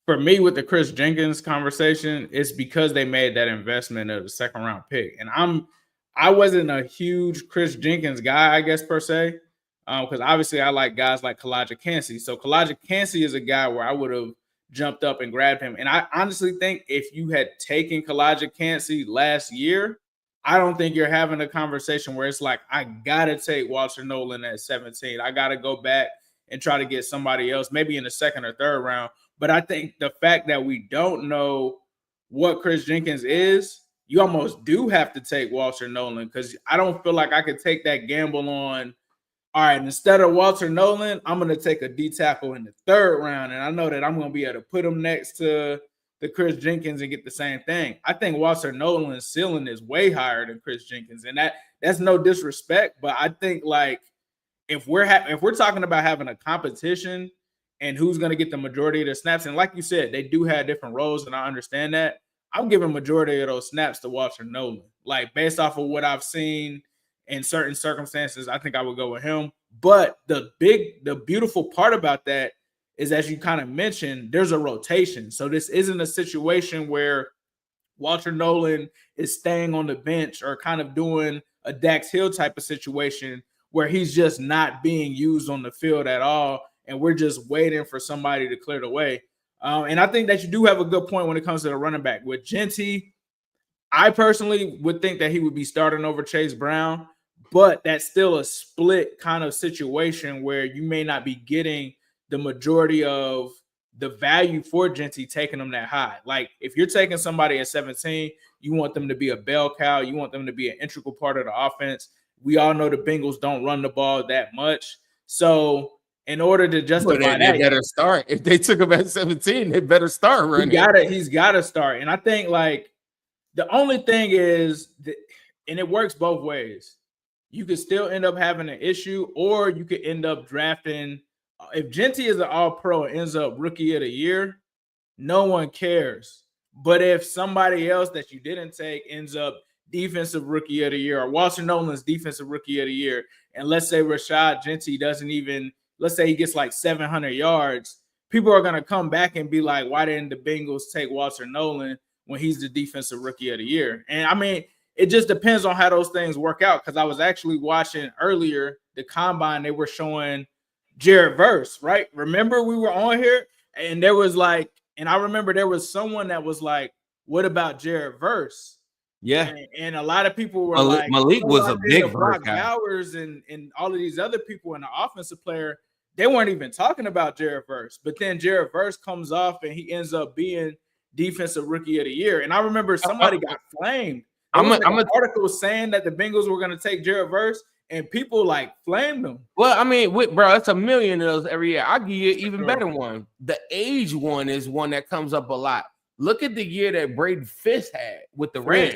for me, with the Chris Jenkins conversation, it's because they made that investment of the 2nd round pick, and I wasn't a huge Chris Jenkins guy, I guess, per se, because obviously I like guys like Kalijah Kancey. So Kalijah Kancey is a guy where I would have jumped up and grabbed him. And I honestly think if you had taken Kalijah Kancey last year, I don't think you're having a conversation where it's like, I got to take Walter Nolan at 17. I got to go back and try to get somebody else, maybe in the 2nd or 3rd round. But I think the fact that we don't know what Chris Jenkins is, you almost do have to take Walter Nolan, because I don't feel like I could take that gamble on, all right, instead of Walter Nolan, I'm going to take a D tackle in the 3rd round, and I know that I'm going to be able to put him next to the Chris Jenkins and get the same thing. I think Walter Nolan's ceiling is way higher than Chris Jenkins, and that's no disrespect, but I think like if we're talking about having a competition and who's going to get the majority of the snaps, and like you said, they do have different roles, and I understand that. I'm giving majority of those snaps to Walter Nolan. Like, based off of what I've seen in certain circumstances, I think I would go with him. But the beautiful part about that is, as you kind of mentioned, there's a rotation. So this isn't a situation where Walter Nolan is staying on the bench or kind of doing a Dax Hill type of situation where he's just not being used on the field at all, and we're just waiting for somebody to clear the way. And I think that you do have a good point when it comes to the running back. With Genty, I personally would think that he would be starting over Chase Brown, but that's still a split kind of situation where you may not be getting the majority of the value for Genty taking them that high. Like, if you're taking somebody at 17, you want them to be a bell cow. You want them to be an integral part of the offense. We all know the Bengals don't run the ball that much. So in order to justify they better start. If they took him at 17, they better start running. He's got to start. And I think, like, the only thing is, and it works both ways, you could still end up having an issue, or you could end up drafting. If Genty is an all-pro and ends up rookie of the year, no one cares. But if somebody else that you didn't take ends up defensive rookie of the year, or Walter Nolan's defensive rookie of the year, and let's say Rashad Genty doesn't even, let's say he gets like 700 yards, people are going to come back and be like, why didn't the Bengals take Walter Nolan when he's the defensive rookie of the year? And I mean, it just depends on how those things work out. Because I was actually watching earlier the combine, they were showing Jared Verse, right? Remember we were on here and there was like, and I remember there was someone that was like, what about Jared Verse? Yeah. And a lot of people were Malik was a big Brock guy. Bowers and all of these other people in the offensive player, they weren't even talking about Jared Verse. But then Jared Verse comes off and he ends up being defensive rookie of the year. And I remember somebody got flamed. I'm an article saying that the Bengals were going to take Jared Verse, and people like flamed them. Well, I mean, bro, it's a million of those every year. I'll give you an even better one. The age one is one that comes up a lot. Look at the year that Braden Fisk had with the Rams.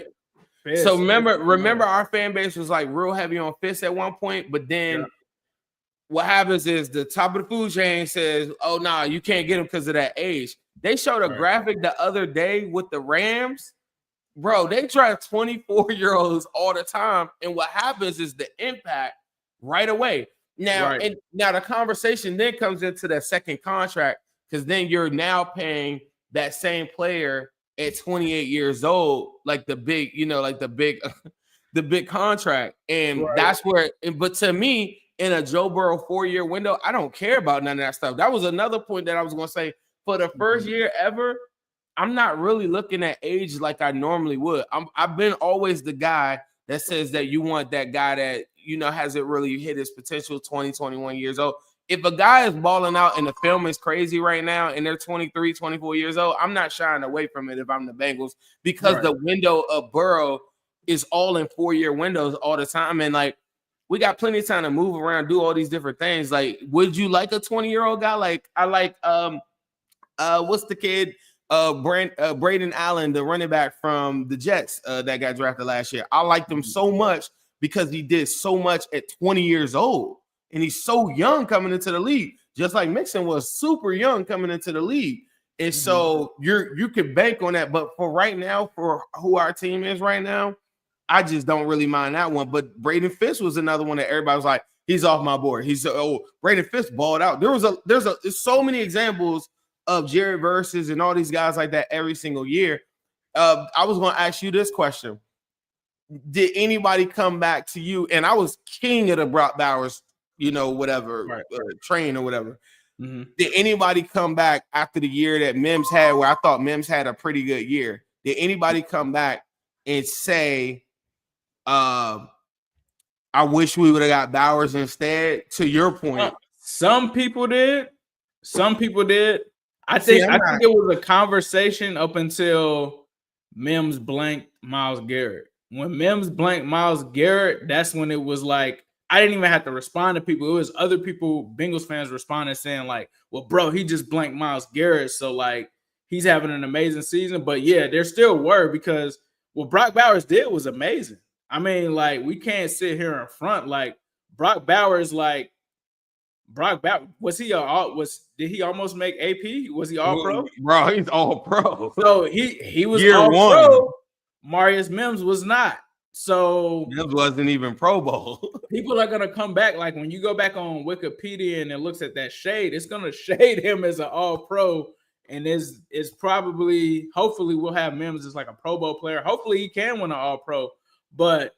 So remember our fan base was like real heavy on Fisk at one point, but then what happens is the top of the food chain says, oh, no, you can't get him because of that age. They showed a graphic the other day with the Rams. Bro, they draft 24-year-olds all the time, and what happens is the impact right away. Now, now the conversation then comes into that second contract, because then you're now paying that same player at 28 years old, like the big, the big contract. And that's where, but to me, in a Joe Burrow 4-year window, I don't care about none of that stuff. That was another point that I was going to say. For the first year ever, I'm not really looking at age like I normally would. I've been always the guy that says that you want that guy that, hasn't really hit his potential, 20, 21 years old. If a guy is balling out and the film is crazy right now and they're 23, 24 years old, I'm not shying away from it if I'm the Bengals, because the window of Burrow is all in 4-year windows all the time. And like, we got plenty of time to move around, do all these different things. Like, would you like a 20-year-old guy? Like, I like, what's the kid? Braden Allen, the running back from the Jets that got drafted last year. I liked him so much because he did so much at 20 years old. And he's so young coming into the league, just like Mixon was super young coming into the league. And so you could bank on that. But for right now, for who our team is right now, I just don't really mind that one. But Braden Fisk was another one that everybody was like, he's off my board. Braden Fisk balled out. There's so many examples of Jared Verses and all these guys like that every single year. I was going to ask you this question. Did anybody come back to you? And I was king of the Brock Bowers, train or whatever. Did anybody come back after the year that Mims had, where I thought Mims had a pretty good year? Did anybody come back and say, I wish we would have got Bowers instead? To your point. Some people did. I think it was a conversation up until Mims blanked Myles Garrett. When Mims blanked Myles Garrett, that's when it was like, I didn't even have to respond to people. It was other people, Bengals fans, responding saying like, well, bro, he just blanked Myles Garrett, so like he's having an amazing season. But yeah, there still were, because what Brock Bowers did was amazing. I mean, like, we can't sit here in front like Brock Bowers, did he almost make AP? Was he all pro? Bro, he's all pro. So he was year all one. Pro. Marius Mims was not. So Mims wasn't even Pro Bowl. People are gonna come back. Like, when you go back on Wikipedia and it looks at that shade, it's gonna shade him as an all pro. And is probably, hopefully we'll have Mims as like a Pro Bowl player. Hopefully he can win an all pro. But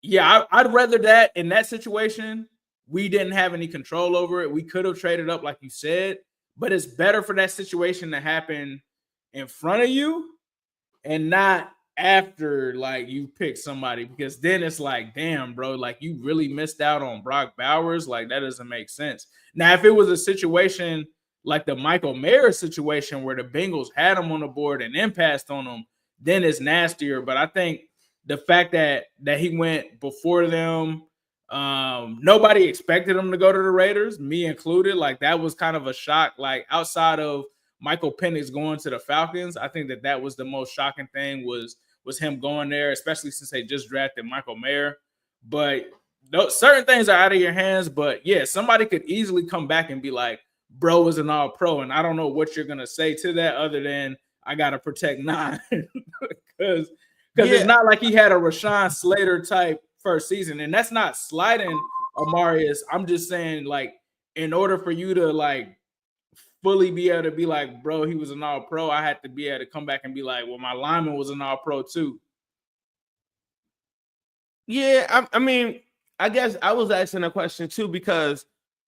yeah, I'd rather that in that situation. We didn't have any control over it. We could have traded up, like you said, but it's better for that situation to happen in front of you and not after, like, you pick somebody, because then it's like, damn, bro, like, you really missed out on Brock Bowers. Like, that doesn't make sense. Now, if it was a situation like the Michael Mayer situation where the Bengals had him on the board and then passed on him, then it's nastier. But I think the fact that he went before them, nobody expected him to go to the Raiders, me included. Like, that was kind of a shock. Like, outside of Michael Penix going to the Falcons, I think that was the most shocking thing was him going there, especially since they just drafted Michael Mayer. But certain things are out of your hands. But yeah, somebody could easily come back and be like, bro was an all pro. And I don't know what you're going to say to that other than I got to protect 9. Because it's not like he had a Rashawn Slater type first season. And that's not sliding Amarius. I'm just saying, like, in order for you to like fully be able to be like, bro, he was an all pro, I had to be able to come back and be like, well, my lineman was an all pro too. Yeah, I mean, I guess I was asking a question too because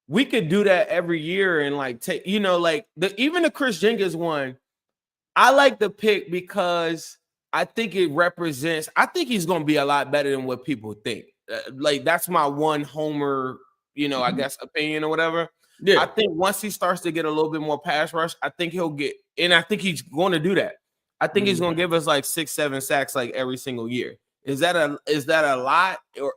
we could do that every year and like take, like even the Chris Jenkins one. I like the pick because I think it represents. I think he's going to be a lot better than what people think. Like that's my one homer, I guess opinion or whatever. Yeah. I think once he starts to get a little bit more pass rush, I think he'll get, and I think he's going to do that. I think he's going to give us like 6-7 sacks like every single year. Is that a lot or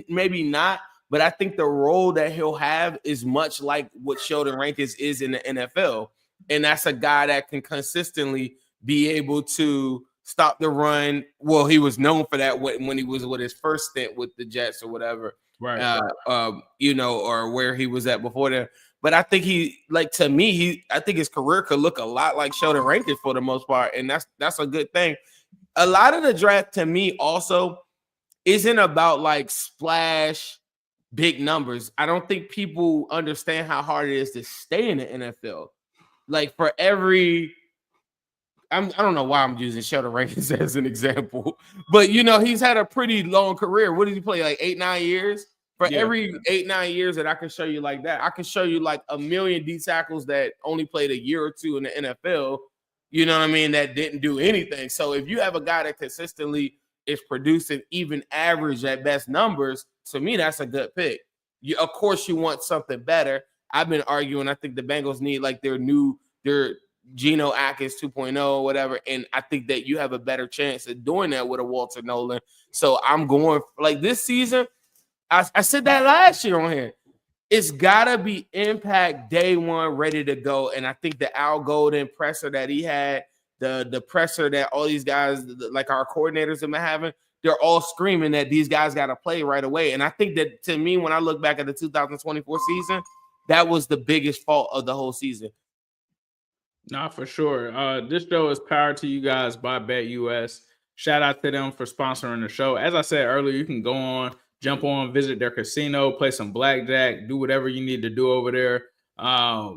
maybe not? But I think the role that he'll have is much like what Sheldon Rankins is in the NFL. And that's a guy that can consistently be able to stop the run. Well, he was known for that when he was with his first stint with the Jets or whatever, right? Or where he was at before that. But I think I think his career could look a lot like Sheldon Rankins for the most part, and that's a good thing. A lot of the draft to me also isn't about like splash big numbers. I don't think people understand how hard it is to stay in the NFL. Like for every, I don't know why I'm using Sheldon Rankins as an example, but he's had a pretty long career. What did he play? Like 8-9 years? For every 8-9 years that I can show you like that, I can show you like a million D tackles that only played a year or two in the NFL. You know what I mean? That didn't do anything. So if you have a guy that consistently is producing even average at best numbers, to me, that's a good pick. Of course, you want something better. I've been arguing. I think the Bengals need like their Geno Atkins 2.0 or whatever. And I think that you have a better chance of doing that with a Walter Nolan. So I'm going like this season. I said that last year on here. It's gotta be impact day one, ready to go. And I think the Al Golden presser that he had, the presser that all these guys, like our coordinators have been having, they're all screaming that these guys got to play right away. And I think that to me, when I look back at the 2024 season, that was the biggest fault of the whole season. Nah, for sure. This show is powered to you guys by BETUS. Shout out to them for sponsoring the show. As I said earlier, you can go on, jump on, visit their casino, play some blackjack, do whatever you need to do over there.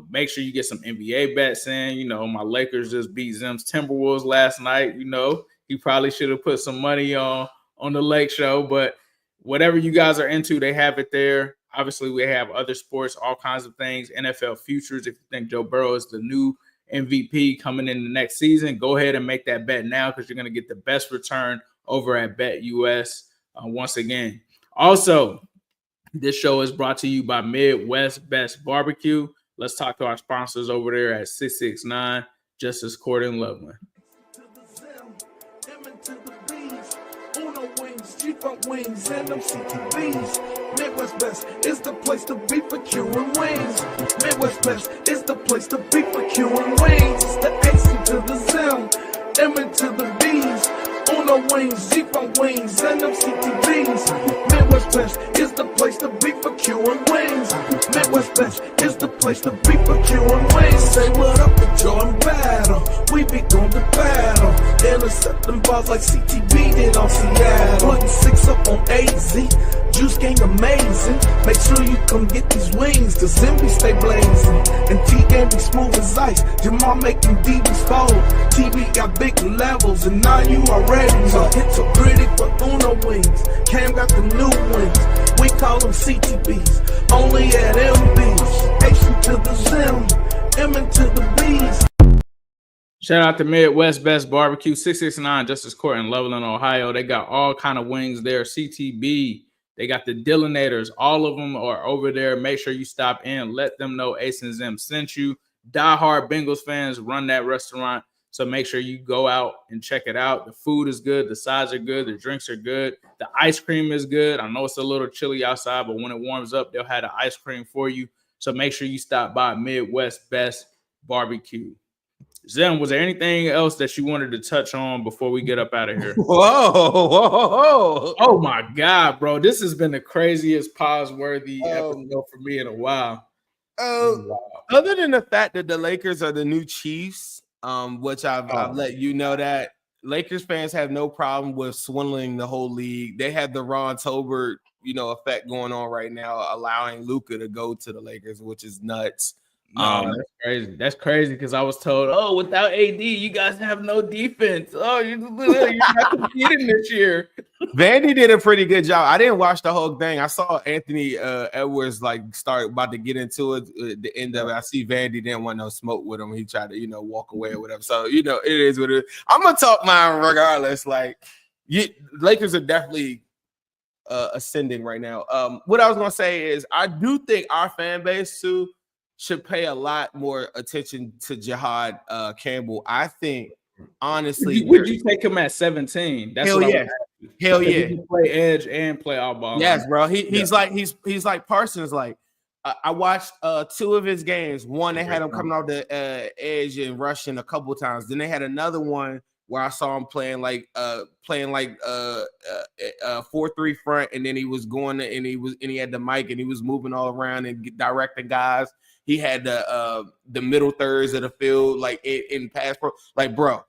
Make sure you get some NBA bets in. My Lakers just beat Zim's Timberwolves last night. He probably should have put some money on the Lake Show, but whatever you guys are into, they have it there. Obviously, we have other sports, all kinds of things, NFL futures. If you think Joe Burrow is the new MVP coming in the next season, go ahead and make that bet now because you're going to get the best return over at BETUS once again. Also, this show is brought to you by Midwest Best Barbecue. Let's talk to our sponsors over there at 669 Justice Court in Loveland. Wings and them CTVs. Midwest Best is the place to be for queuing wings. Midwest Best is the place to be for queuing wings. It's the AC to the Zim, M to the B's. Uno wings, G-Funk wings, and them CTVs. Midwest Best is the place to be for queuing wings. Midwest Best is the place to be for queuing wings. Say what up to Jordan Battle. We be going to battle. Intercepting balls like CTV did on Seattle. Putting 6 up on AZ. Juice gang amazing. Make sure you come get these wings. The Zimby stay blazing. And T-Game be smooth as ice. Jamal making DBs fold. TV got big levels. And now you already know. Hits so pretty for Uno wings. Cam got the new wings. We call them CTVs. Only at MBs. H to the Zim. M to the B's. Shout out to Midwest Best Barbecue, 669 Justice Court in Loveland, Ohio. They got all kind of wings there. CTB. They got the Dillinators. All of them are over there. Make sure you stop in. Let them know Ace and Zim sent you. Diehard Bengals fans run that restaurant. So make sure you go out and check it out. The food is good. The sides are good. The drinks are good. The ice cream is good. I know it's a little chilly outside, but when it warms up, they'll have the ice cream for you. So make sure you stop by Midwest Best Barbecue. Zim, was there anything else that you wanted to touch on before we get up out of here? Whoa. Oh, my God, bro. This has been the craziest pause-worthy episode for me in a while. Other than the fact that the Lakers are the new Chiefs, which I've let you know that Lakers fans have no problem with swindling the whole league. They have the Ron Tolbert, effect going on right now, allowing Luka to go to the Lakers, which is nuts. No, that's crazy. That's crazy because I was told, without AD, you guys have no defense. You're not competing this year. Vandy did a pretty good job. I didn't watch the whole thing. I saw Anthony Edwards like start about to get into it at the end of it. I see Vandy didn't want no smoke with him. He tried to, walk away or whatever. So, it is what it is. I'm gonna talk mine regardless. Like, Lakers are definitely ascending right now. What I was gonna say is I do think our fan base too should pay a lot more attention to Jihaad Campbell. I think honestly, would you take him at 17? That's hell yeah. Hell yeah. He can play edge and play all ball. Yes, bro. He's like Parsons. Like I watched 2 of his games. One, they had him coming off the edge and rushing a couple times. Then they had another one where I saw him playing like 4-3 front, and then he was going and he had the mic and he was moving all around and directing guys. He had the middle thirds of the field like in pass pro. Like, bro,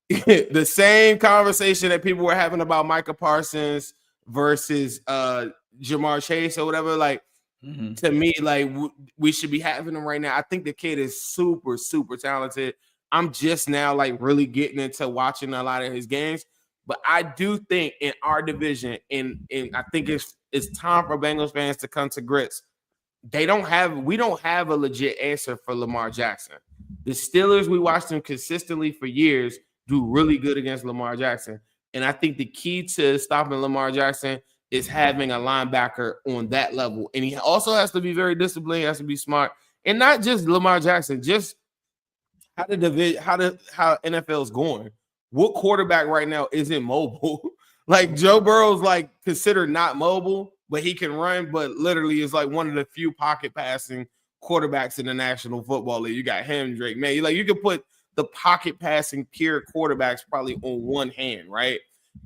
the same conversation that people were having about Micah Parsons versus Jamar Chase or whatever. Like, to me, like we should be having him right now. I think the kid is super, super talented. I'm just now like really getting into watching a lot of his games, but I do think in our division, and I think it's time for Bengals fans to come to grips. We don't have a legit answer for Lamar Jackson. The Steelers, we watched them consistently for years do really good against Lamar Jackson, and I think the key to stopping Lamar Jackson is having a linebacker on that level, and he also has to be very disciplined, he has to be smart, and not just Lamar Jackson, just how NFL's going. What quarterback right now isn't mobile? Like Joe Burrow's like considered not mobile, but he can run, but literally is like one of the few pocket passing quarterbacks in the National Football League. You got Hendrick, man. You could put the pocket passing pure quarterbacks probably on one hand, right?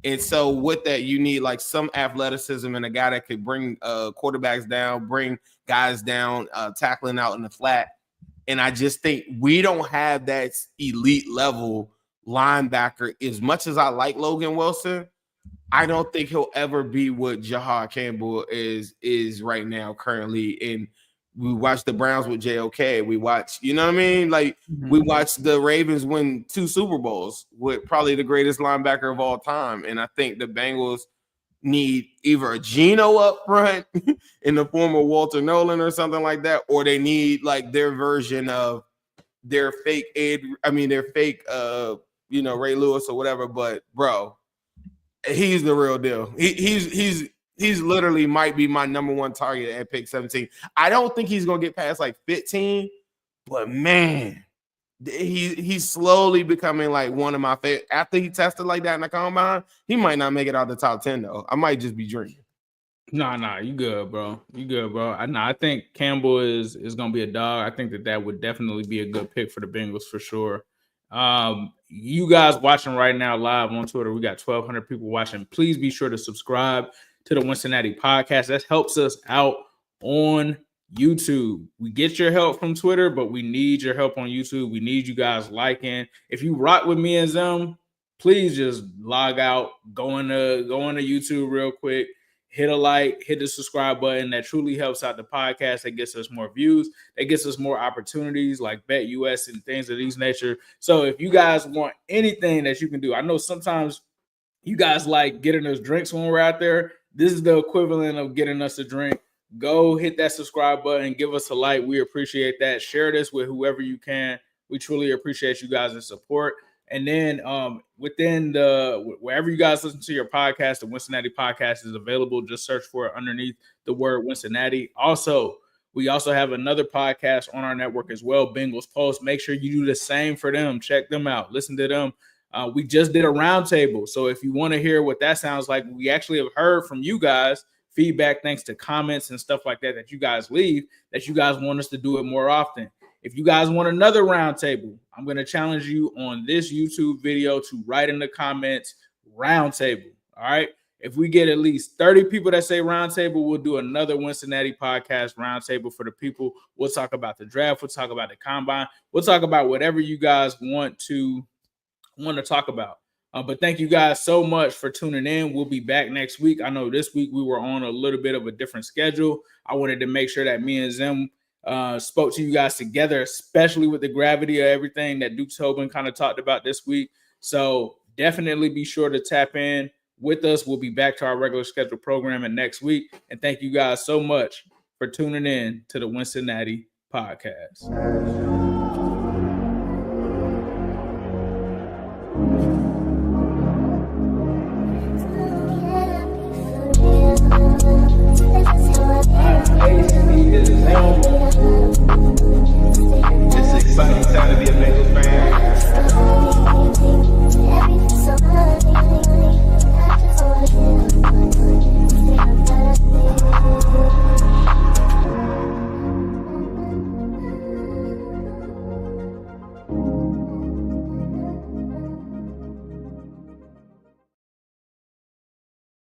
And so with that, you need like some athleticism and a guy that could bring quarterbacks down, bring guys down, tackling out in the flat. And I just think we don't have that elite level linebacker. As much as I like Logan Wilson, I don't think he'll ever be what Jihaad Campbell is right now currently. And we watched the Browns with JOK. We watched, you know what I mean? Like we watched the Ravens win 2 Super Bowls with probably the greatest linebacker of all time. And I think the Bengals need either a Geno up front in the form of Walter Nolan or something like that, or they need like their version of their fake Ray Lewis or whatever. But bro, he's the real deal. He's literally might be my number 1 target at pick 17. I don't think he's gonna get past like 15, but man, he's slowly becoming like one of my favorite. After he tested like that in the combine, he might not make it out the top 10 though. I might just be dreaming. Nah, you good, bro. I think Campbell is gonna be a dog. I think that would definitely be a good pick for the Bengals for sure. You guys watching right now live on Twitter, we got 1,200 people watching. Please be sure to subscribe to the Wincinnati podcast. That helps us out on YouTube. We get your help from Twitter, but we need your help on YouTube. We need you guys liking. If you rock with me and them, please just log out, go into YouTube real quick, hit a like, hit the subscribe button. That truly helps out the podcast. That gets us more views. That gets us more opportunities like BETUS and things of these nature. So if you guys want anything that you can do, I know sometimes you guys like getting us drinks when we're out there. This is the equivalent of getting us a drink. Go hit that subscribe button, give us a like. We appreciate that. Share this with whoever you can. We truly appreciate you guys' support. And then wherever you guys listen to your podcast, the Wincinnati podcast is available. Just search for it underneath the word Wincinnati. We also have another podcast on our network as well, Bengals Post. Make sure you do the same for them. Check them out. Listen to them. We just did a roundtable. So if you want to hear what that sounds like, we actually have heard from you guys feedback, thanks to comments and stuff like that you guys leave, that you guys want us to do it more often. If you guys want another roundtable, I'm going to challenge you on this YouTube video to write in the comments roundtable. All right. If we get at least 30 people that say roundtable, we'll do another Wincinnati podcast roundtable for the people. We'll talk about the draft. We'll talk about the combine. We'll talk about whatever you guys want to talk about. But thank you guys so much for tuning in. We'll be back next week. I know this week we were on a little bit of a different schedule. I wanted to make sure that me and Zim spoke to you guys together, especially with the gravity of everything that Duke Tobin kind of talked about this week. So definitely be sure to tap in with us. We'll be back to our regular scheduled programming next week. And thank you guys so much for tuning in to the Wincinnati podcast.